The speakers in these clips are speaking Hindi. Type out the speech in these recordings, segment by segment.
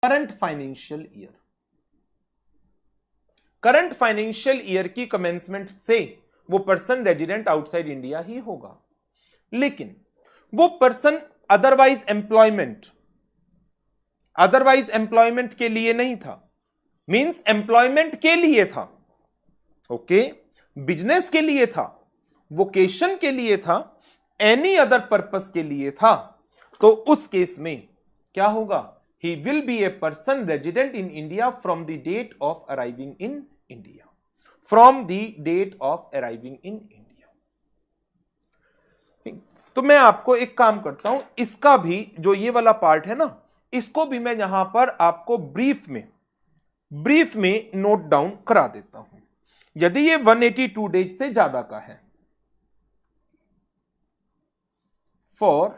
Current financial year. Current financial year की कमेंसमेंट से वो पर्सन रेजिडेंट आउटसाइड इंडिया ही होगा, लेकिन वो पर्सन अदरवाइज एम्प्लॉयमेंट के लिए नहीं था, मींस एम्प्लॉयमेंट के लिए था, ओके, बिजनेस के लिए था, वोकेशन के लिए था, एनी अदर पर्पस के लिए था, तो उस केस में क्या होगा? He will be a person resident in India from the date of arriving in India, from the date of arriving in India. तो मैं आपको एक काम करता हूं, इसका भी जो ये वाला पार्ट है ना, इसको भी मैं यहां पर आपको ब्रीफ में नोट डाउन करा देता हूं। यदि ये 182 डेज से ज्यादा का है, for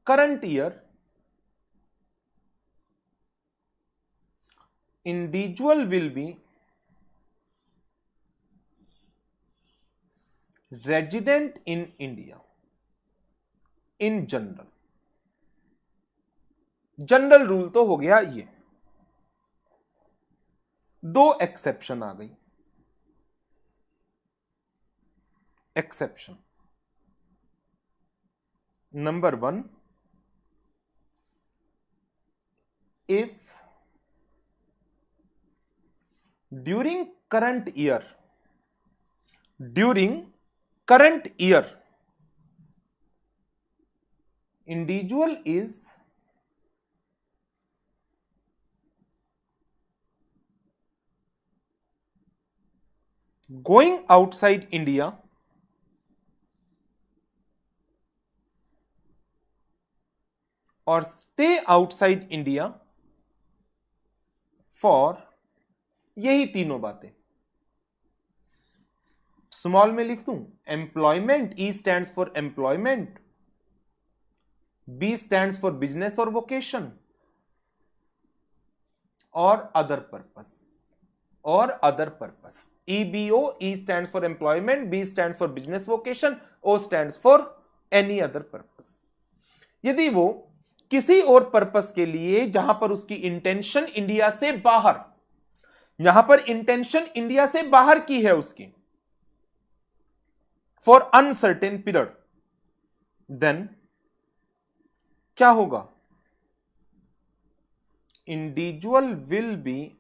current year individual will be resident in India in general rule तो हो गया ये, दो एक्सेप्शन आ गई। Exception number 1, if during current year individual is going outside India or stay outside India for, यही तीनों बातें स्मॉल में लिख दूं, employment, E stands for employment, B stands for business और वोकेशन, और other purpose, EBO, E stands for employment, B stands for business vocation, O stands for any other purpose। यदि वो किसी और पर्पस के लिए, जहां पर उसकी इंटेंशन इंडिया से बाहर, यहां पर इंटेंशन इंडिया से बाहर की है उसकी, फॉर अनसर्टेन पीरियड, देन क्या होगा? Individual will be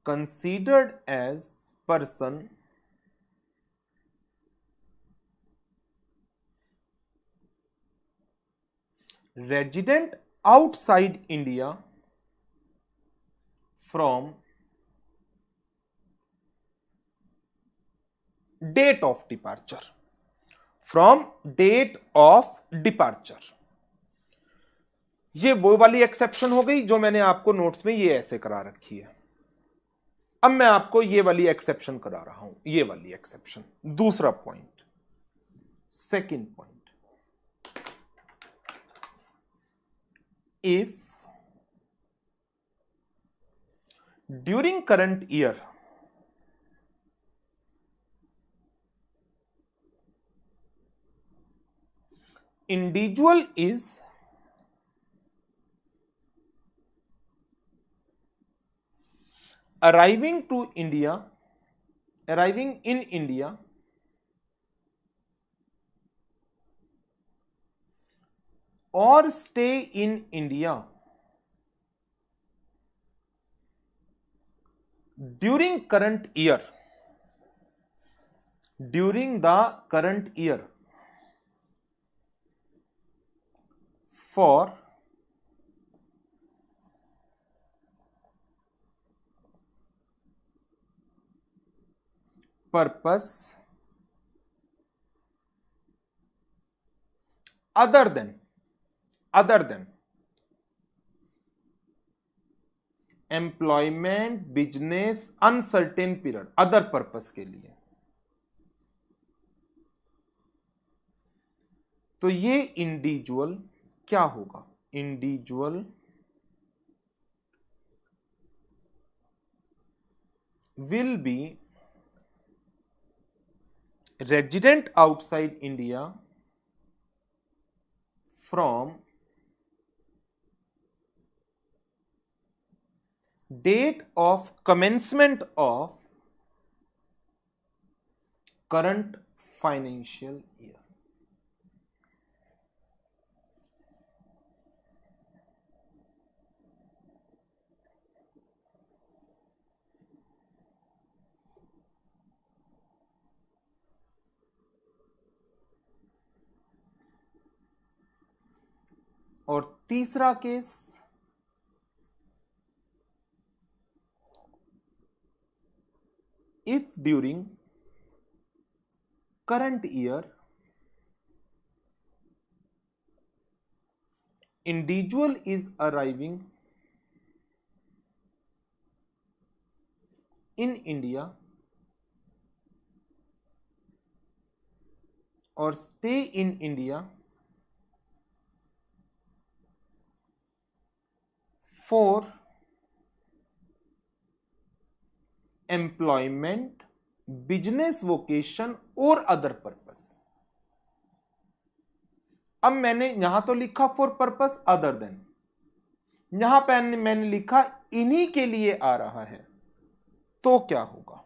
considered as person resident outside India from date of departure, ये वो वाली एक्सेप्शन हो गई जो मैंने आपको नोट्स में ये ऐसे करा रखी है। अब मैं आपको ये वाली एक्सेप्शन करा रहा हूं, ये वाली एक्सेप्शन, दूसरा point, second point, if during current year individual is arriving in India or stay in India during the current year for purpose other than employment, business, uncertain period, other purpose के लिए, तो ये इंडिविजुअल क्या होगा? Individual will be resident outside India from date of commencement of current financial year. और तीसरा case, if during current year individual is arriving in India or stay in India for employment, business vocation और अदर पर्पस। अब मैंने यहां तो लिखा फॉर पर्पस अदर देन, यहां पे मैंने लिखा इन्हीं के लिए आ रहा है, तो क्या होगा?